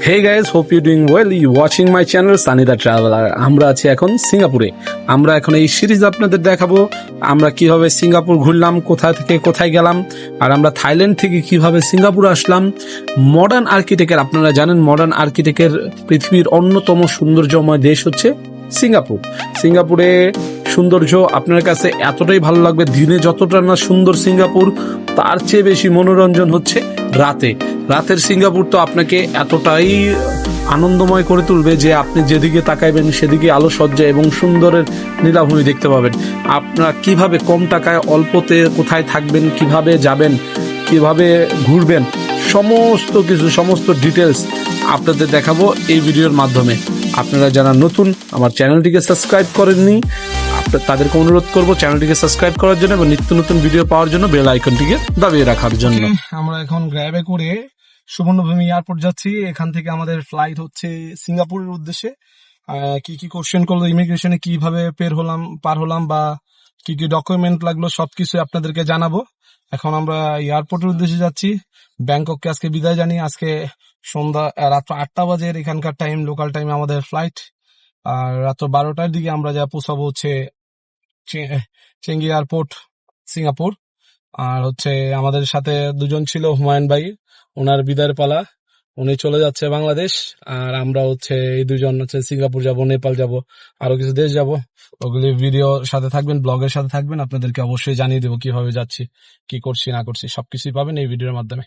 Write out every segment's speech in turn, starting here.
Hey guys, hope you're doing well. You watching my channel Sunny the Traveler. আমরা আছি এখন সিঙ্গাপুরে। আমরা এখন এই সিরিজ আপনাদের দেখাবো আমরা কিভাবে সিঙ্গাপুর ঘুরলাম, কোথা থেকে কোথায় গেলাম, আর আমরা থাইল্যান্ড থেকে কিভাবে সিঙ্গাপুর আসলাম। মডার্ন আর্কিটেক্টের, আপনারা জানেন মডার্ন আর্কিটেক্টের পৃথিবীর অন্যতম সৌন্দর্যময় দেশ হচ্ছে সিঙ্গাপুর। সিঙ্গাপুরে সৌন্দর্য আপনার কাছে এতটাই ভালো লাগবে, দিনে যতটা না সুন্দর সিঙ্গাপুর, তার চেয়ে বেশি মনোরঞ্জন হচ্ছে রাতের সিঙ্গাপুর তো আপনাকে এতটাই আনন্দময় করে তুলবে যে আপনি যেদিকে তাকাইবেন সেদিকে আলোসজ্জা এবং সুন্দরের নীলাভূমি দেখতে পাবেন। আপনারা কিভাবে কম টাকায় অল্পতে কোথায় থাকবেন, কিভাবে যাবেন, কিভাবে ঘুরবেন, সমস্ত ডিটেলস আপনাদের দেখাবো এই ভিডিওর মাধ্যমে। আপনারা যারা নতুন আমার চ্যানেলটিকে সাবস্ক্রাইব করেননি, তাদেরকে অনুরোধ করবো চ্যানেলটিকে সাবস্ক্রাইব করার জন্য এবং নিত্য নতুন ভিডিও পাওয়ার জন্য বেল আইকনটিকে দাবিয়ে রাখার জন্য। আমরা এখন গ্র্যাবে করে সুবর্ণভূমি এয়ারপোর্ট যাচ্ছি। এখান থেকে আমাদের ফ্লাইট হচ্ছে সিঙ্গাপুরের উদ্দেশ্যে। কি কি কোশ্চেন করলো ইমিগ্রেশনে, কিভাবে পার হলাম বা কি কি ডকুমেন্ট লাগলো সবকিছু আপনাদেরকে জানাবো। এখন আমরা এয়ারপোর্টের উদ্দেশ্যে যাচ্ছি। ব্যাংকককে আজকে বিদায় জানি। আজকে রাত্র 8টা বাজে এখানকার টাইম, লোকাল টাইম আমাদের ফ্লাইট। আর রাত্র 12টার দিকে আমরা যা পৌঁছাবো হচ্ছে চেঙ্গি এয়ারপোর্ট সিঙ্গাপুর। আর হচ্ছে আমাদের সাথে দুজন ছিল, হুমায়ুন ভাই, ওনার বিদায়ের পালা, উনি চলে যাচ্ছে বাংলাদেশ। আর আমরা হচ্ছে এই দুজন হচ্ছে সিঙ্গাপুর যাব, নেপাল যাব, আরো কিছু দেশ যাব। ওগুলি ভিডিও সাথে থাকবেন, ব্লগের সাথে থাকবেন, আপনাদেরকে অবশ্যই জানিয়ে দেবো কিভাবে যাচ্ছি, কি করছি না করছি, সবকিছুই পাবেন এই ভিডিওর মাধ্যমে।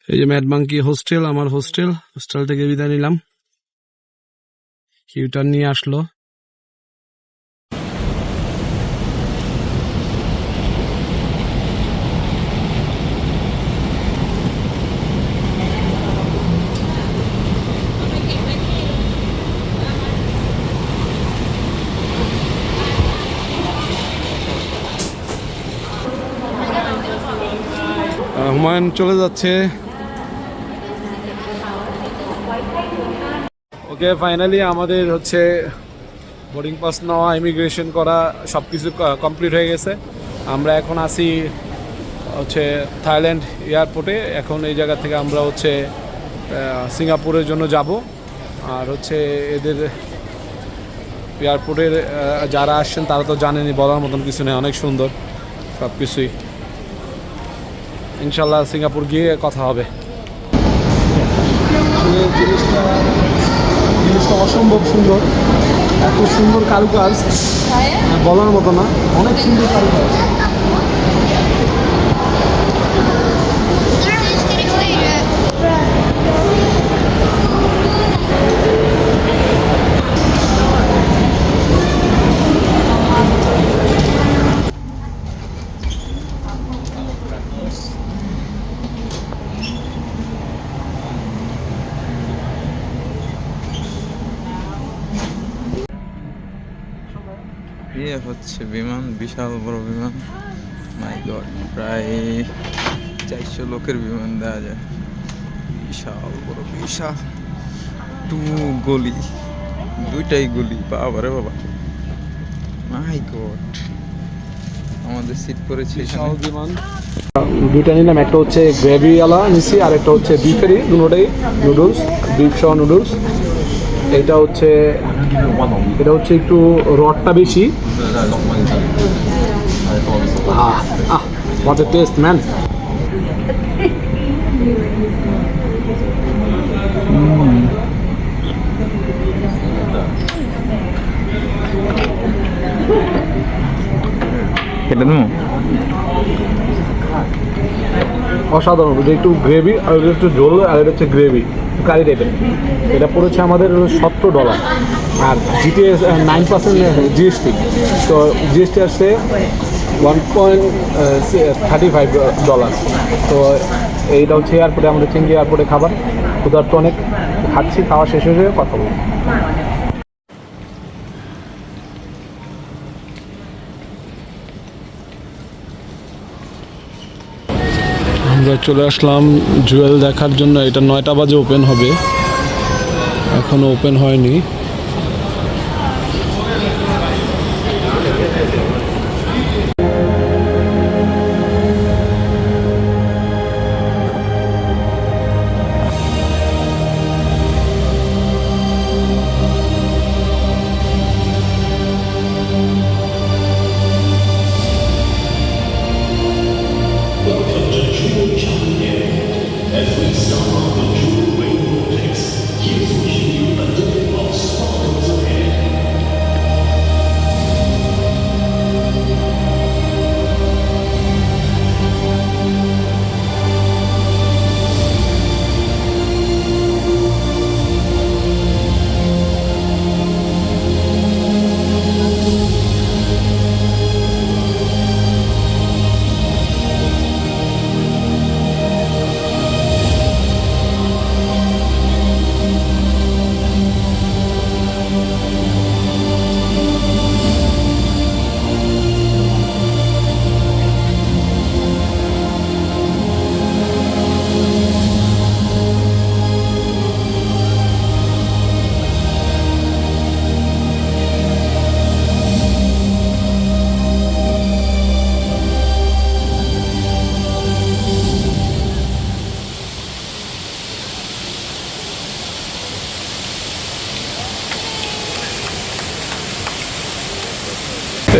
এই যে ম্যাড মাঙ্কি হোস্টেল, আমার হোস্টেল থেকে বিদায় নিলাম। কিউটার নিয়ে আসলো। হুমায়ুন চলে যাচ্ছে। ওকে, ফাইনালি আমাদের হচ্ছে বোর্ডিং পাস নেওয়া, ইমিগ্রেশন করা সবকিছু কমপ্লিট হয়ে গেছে। আমরা এখন আছি হচ্ছে থাইল্যান্ড এয়ারপোর্টে। এখন এই জায়গা থেকে আমরা হচ্ছে সিঙ্গাপুরের জন্য যাব। আর হচ্ছে এদের এয়ারপোর্টের যারা আসছেন তারা তো জানেনি, বলার মতন কিছু নেই, অনেক সুন্দর সব কিছুই। ইনশাল্লাহ সিঙ্গাপুর গিয়ে কথা হবে। জিনিসটা অসম্ভব সুন্দর, এত সুন্দর কারুকাজ বলার মতো না, অনেক সুন্দর কারুকাজ। হচ্ছে বিমান, বিশাল বড় বিমান। মাই গড, প্রায় 400 লোকের বিমান দেওয়া যায়। বিশাল বড়, বিশাল গলি, দুইটাই গলি, বাবারে বাবা, মাই গড। আমাদের সিট পড়েছে এখানে। বিমান দুইটা নিলাম, একটা হচ্ছে গ্রেভিওয়ালা নিছি আর একটা হচ্ছে বিফেরি, দুটোটাই নুডলস, বিফ সহ নুডলস। এটা হচ্ছে একটু রডটা বেশি। What a taste, man! এটা নেবো। অসাধারণ, এটা একটু গ্রেভি আর এটা একটু ঝোল আর এটা হচ্ছে গ্রেভি কারি টাইপের। এটা পড়েছে আমাদের $70 আর জিটিএস 9% জিএসটি। তো জিএসটি আসছে $1.35। তো এইটা হচ্ছে এয়ারপোর্টে, আমাদের চেঙ্গি এয়ারপোর্টে খাবার। ক্ষুধার্ত অনেক, খাচ্ছি, খাওয়া শেষ হয়ে কথা বলবো। আমরা চলে আসলাম জুয়েল দেখার জন্য। এটা 9টা বাজে ওপেন হবে, এখনো ওপেন হয়নি।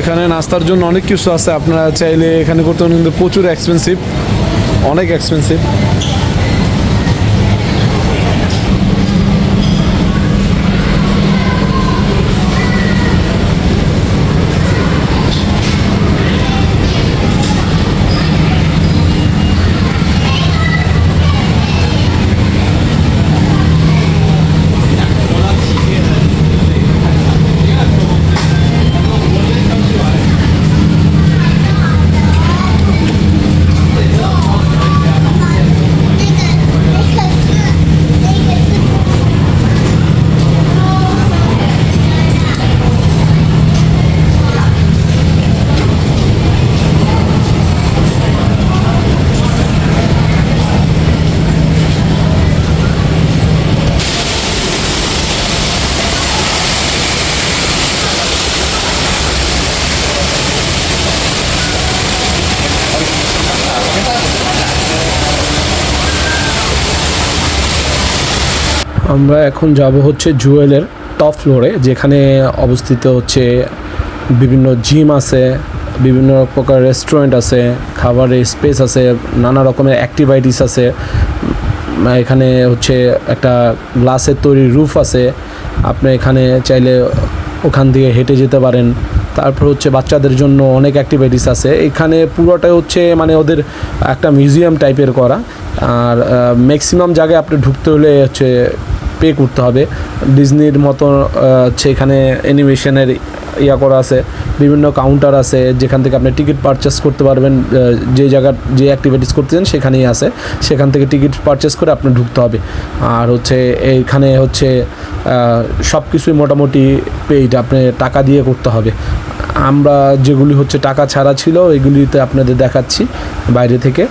এখানে নাস্তার জন্য অনেক কিছু আছে, আপনারা চাইলে এখানে করতে পারেন, কিন্তু প্রচুর এক্সপেন্সিভ, অনেক এক্সপেন্সিভ। আমরা এখন যাব হচ্ছে জুয়েলের টপ ফ্লোরে, যেখানে অবস্থিত হচ্ছে বিভিন্ন জিম আছে, বিভিন্ন প্রকার রেস্টুরেন্ট আছে, খাবারের স্পেস আছে, নানা রকমের অ্যাক্টিভিটিস আছে। এখানে হচ্ছে একটা গ্লাসের তৈরি রুফ আছে, আপনি এখানে চাইলে ওখান দিয়ে হেঁটে যেতে পারেন। তারপর হচ্ছে বাচ্চাদের জন্য অনেক অ্যাক্টিভিটিস আছে এখানে। পুরোটাই হচ্ছে মানে ওদের একটা মিউজিয়াম টাইপের করা। আর ম্যাক্সিমাম জায়গায় আপনি ঢুকতে হলে হচ্ছে পে করতে হবে। ডিজনির মতো হচ্ছে এখানে অ্যানিমেশনের ইয়া করা আছে, বিভিন্ন কাউন্টার আছে যেখান থেকে আপনি টিকিট পারচেস করতে পারবেন। যে জায়গার যে অ্যাক্টিভিটিস করতে চান সেখানেই আছে, সেখান থেকে টিকিট পারচেস করে আপনি ঢুকতে হবে। আর হচ্ছে এইখানে হচ্ছে সব কিছুই মোটামুটি পেইড, আপনি টাকা দিয়ে করতে হবে। আমরা যেগুলি হচ্ছে টাকা ছাড়া ছিল এগুলিতে আপনাদের দেখাচ্ছি বাইরে থেকে।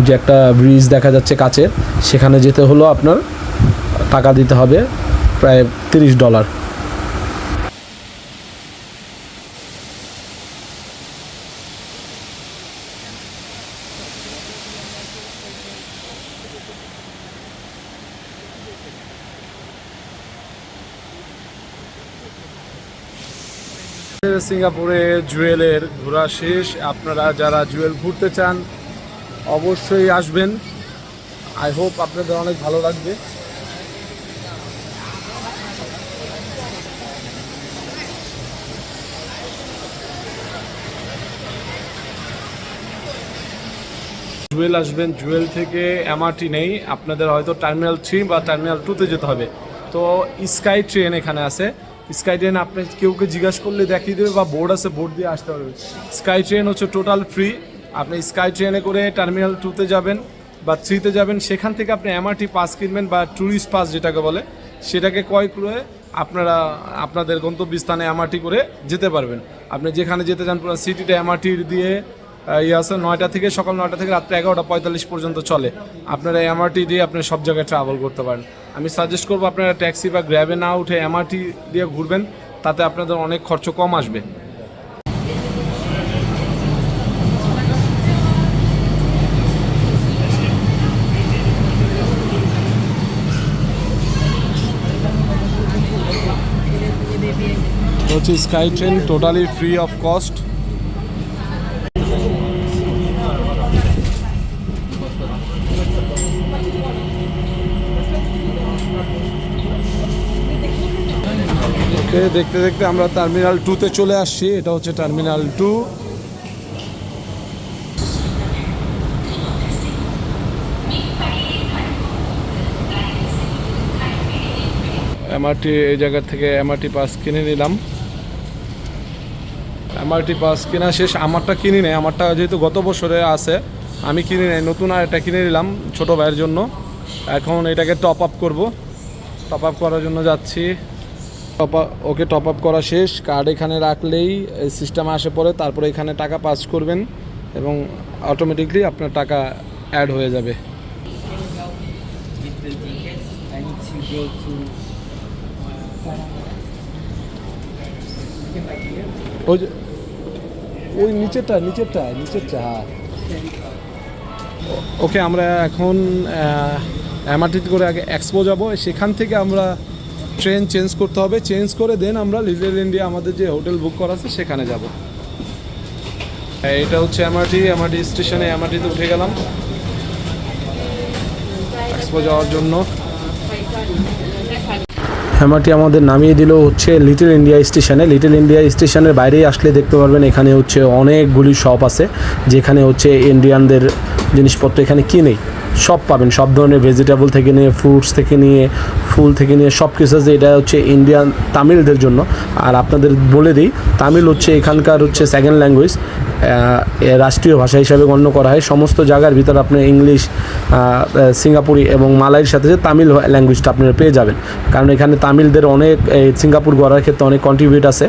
যে একটা ব্রিজ দেখা যাচ্ছে কাচের, সেখানে যেতে হলো আপনার টাকা দিতে হবে প্রায় $30। সিঙ্গাপুরে জুয়েলের ঘোরা শেষ। আপনারা যারা জুয়েল ঘুরতে চান অবশ্যই আসবেন। আই হোপ আপনাদের অনেক ভালো লাগবে। জুয়েল আসবেন, জুয়েল থেকে এমআরটি নেই, আপনাদের হয়তো টার্মিনাল 3 বা টার্মিনাল 2-তে যেতে হবে। তো স্কাই ট্রেন এখানে আছে, স্কাই ট্রেন আপনি কেউকে জিজ্ঞাসা করলে দেখিয়ে দেবে, বা বোর্ড আছে, বোর্ড দিয়ে আসতে পারবে। স্কাই ট্রেন হচ্ছে টোটাল ফ্রি। আপনি স্কাই ট্রেনে করে টার্মিনাল 2-তে যাবেন বা 3-তে যাবেন, সেখান থেকে আপনি এমআরটি পাস কিনবেন বা ট্যুরিস্ট পাস যেটাকে বলে, সেটাকে ক্রয় করে আপনারা আপনাদের গন্তব্যস্থানে এমআরটি করে যেতে পারবেন। আপনি যেখানে যেতে চান পুরো সিটিটা এমআরটি দিয়ে ইয়ে আছে 9টা থেকে সকাল 9টা থেকে রাত্রে 11:45 পর্যন্ত চলে। আপনারা এমআরটি দিয়ে আপনি সব জায়গায় ট্রাভেল করতে পারেন। আমি সাজেস্ট করবো আপনারা ট্যাক্সি বা গ্র্যাবে না উঠে এমআরটি দিয়ে ঘুরবেন, তাতে আপনাদের অনেক খরচ কম আসবে। হচ্ছে sky train, totally free of cost. Okay, দেখতে দেখতে আমরা টার্মিনাল 2-তে চলে আসছি। এটা হচ্ছে টার্মিনাল 2। এমআরটি এই জায়গা থেকে এমআরটি পাস কিনে নিলাম। এমআরটি পাস কেনা শেষ। আমারটা কিনি নেই, আমারটা যেহেতু গত বছরে আছে আমি কিনি নেই, নতুন আর এটা কিনে নিলাম ছোটো ভাইয়ের জন্য। এখন এটাকে টপ আপ করবো, টপ আপ করার জন্য যাচ্ছি। ওকে, টপ আপ করা শেষ। কার্ড এখানে রাখলেই সিস্টেমে আসে পড়ে, তারপরে এখানে টাকা পাস করবেন এবং অটোমেটিকলি আপনার টাকা অ্যাড হয়ে যাবে। ওই নিচেরটা হ্যাঁ। ওকে, আমরা এখন এমআরটিতে করে আগে এক্সপো যাব, সেখান থেকে আমরা ট্রেন চেঞ্জ করতে হবে, চেঞ্জ করে দেন আমরা লিটল ইন্ডিয়া আমাদের যে হোটেল বুক করা আছে সেখানে যাব। এটা হচ্ছে এমআরটি স্টেশনে, এমআরটিতে উঠে গেলাম এক্সপো যাওয়ার জন্য। এমআরটি আমাদের নামিয়ে দিল হচ্ছে লিটল ইন্ডিয়া স্টেশনে। লিটল ইন্ডিয়া স্টেশনের বাইরেই আসলে দেখতে পারবেন এখানে হচ্ছে অনেকগুলি শপ আছে, যেখানে হচ্ছে ইন্ডিয়ানদের জিনিসপত্র এখানে কিনেই সব পাবেন, সব ধরনের ভেজিটেবল থেকে নিয়ে ফ্রুটস থেকে নিয়ে ফুল থেকে নিয়ে সব কিছু আছে। এটা হচ্ছে ইন্ডিয়ান তামিলদের জন্য। আর আপনাদের বলে দিই, তামিল হচ্ছে এখানকার হচ্ছে সেকেন্ড ল্যাঙ্গুয়েজ, রাষ্ট্রীয় ভাষা হিসাবে গণ্য করা হয়। সমস্ত জায়গার ভিতরে আপনি ইংলিশ, সিঙ্গাপুরি এবং মালাইয়ের সাথে তামিল ল্যাঙ্গুয়েজটা আপনারা পেয়ে যাবেন, কারণ এখানে তামিলদের অনেক সিঙ্গাপুর গড়ার ক্ষেত্রে অনেক কন্ট্রিবিউট আছে,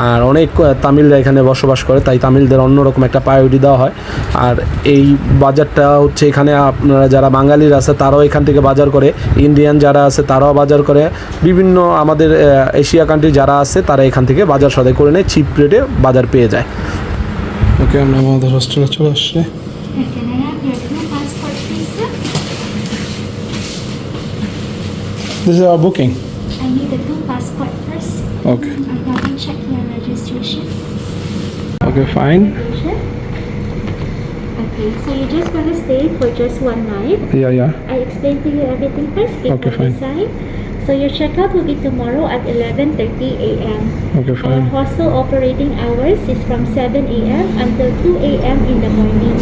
আর অনেক তামিলরা এখানে বসবাস করে, তাই তামিলদের অন্যরকম একটা প্রায়োরিটি দেওয়া হয়। আর এই বাজারটা হচ্ছে এখানে আপনারা যারা বাঙালির আছে তারাও এখান থেকে বাজার করে, ইন্ডিয়ান যারা আছে তারাও বাজার করে, বিভিন্ন আমাদের এশিয়া কান্ট্রি যারা আছে তারা এখান থেকে বাজার সদাই করে নেয়, চিপ রেটে বাজার পেয়ে যায়। ওকে, আমরা আমাদের হোস্টেলে চলে আসছি। This is our booking. I need the 2 passport first. Okay. I'm going to check your registration. Okay, fine. Okay, so you're just going to stay for just 1 night. Yeah. I explain to you everything first before Okay, you fine. sign. So your checkout will be tomorrow at 11:30 a.m. Okay, Our fine. hostel operating hours is from 7 a.m. until 2 a.m. in the morning.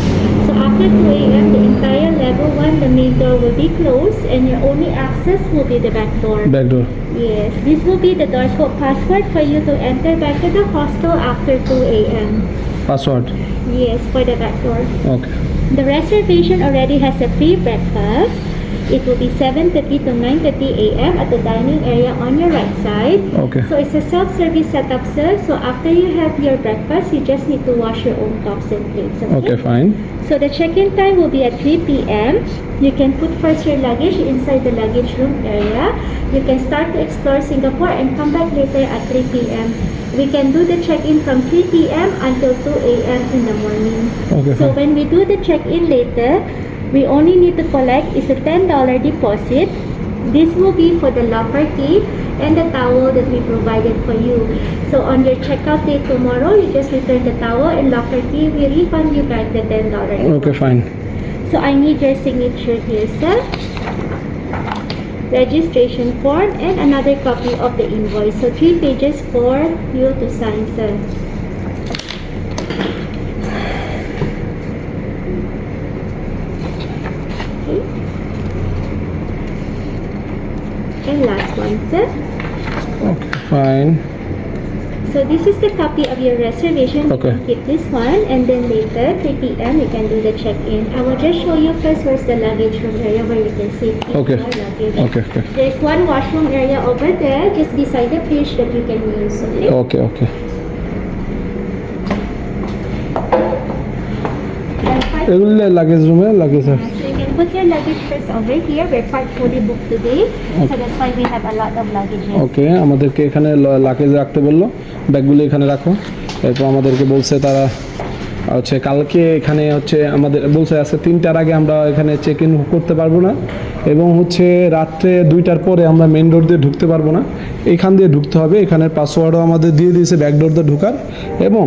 So after 2 a.m. the entire level 1, the main door will be closed and your only access will be the back door. Back door. Yes, this will be the door code password for you to enter back to the hostel after 2 a.m. Password. Yes, for the back door. Okay. The reservation already has a free breakfast. It will be 7:30 to 9:30 a.m. at the dining area on your right side. Okay. So it's a self-service setup, sir. So after you have your breakfast, you just need to wash your own cups and plates. Okay, fine. So the check-in time will be at 3 p.m. You can put first your luggage inside the luggage room area. You can start to explore Singapore and come back later at 3 p.m. We can do the check-in from 3 p.m. until 2 a.m. in the morning. Okay, So fine. when we do the check-in later, we only need to collect is a $10 deposit. This will be for the locker key and the towel that we provided for you. So on your checkout day tomorrow, you just return the towel and locker key. We refund you back the $10 deposit. Okay, fine. So I need your signature here, sir. Registration form and another copy of the invoice. So 3 pages for you to sign, sir. Okay. And last one, sir. Okay, fine. So this is the copy of your reservation. You Okay. can keep this one, and then later 3 p.m. you can do the check-in. I will just show you first where's the luggage room area where you can safely Okay. store luggage. Okay. There's one washroom area over there, just beside the fridge that you can use. Okay. Okay. এগুলো luggage রুমে luggage So you can put your luggage first over here. We're quite fully booked today, so that's why we have a lot of luggage. ওকে, আমাদেরকে এখানে luggage রাখতে বললো, ব্যাগগুলো এখানে রাখো। এরপর আমাদেরকে বলছে তারা হচ্ছে কালকে এখানে হচ্ছে আমাদের বলছে আজকে 3টার আগে আমরা এখানে চেক ইন করতে পারবো না, এবং হচ্ছে রাত্রে 2টার পরে আমরা মেন ডোর দিয়ে ঢুকতে পারবো না, এখান দিয়ে ঢুকতে হবে। এখানের পাসওয়ার্ডও আমাদের দিয়ে দিয়েছে ব্যাক ডোর দিয়ে ঢোকার, এবং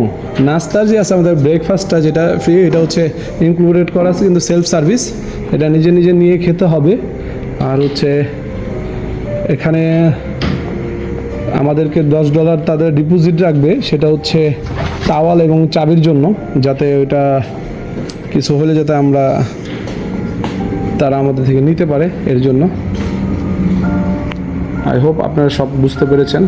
নাস্তার যে আছে আমাদের ব্রেকফাস্টটা যেটা ফ্রি, এটা হচ্ছে ইনক্লুডেড করা আছে, কিন্তু সেলফ সার্ভিস, এটা নিজে নিজে নিয়ে খেতে হবে। আর হচ্ছে এখানে আমাদেরকে $10 তাদের ডিপোজিট রাখবে, সেটা হচ্ছে টাওয়াল এবং চাবির জন্য, যাতে ওইটা কিছু হলে যাতে আমরা তারা আমাদের থেকে নিতে পারে, এর জন্য। আই হোপ আপনারা সব বুঝতে পেরেছেন।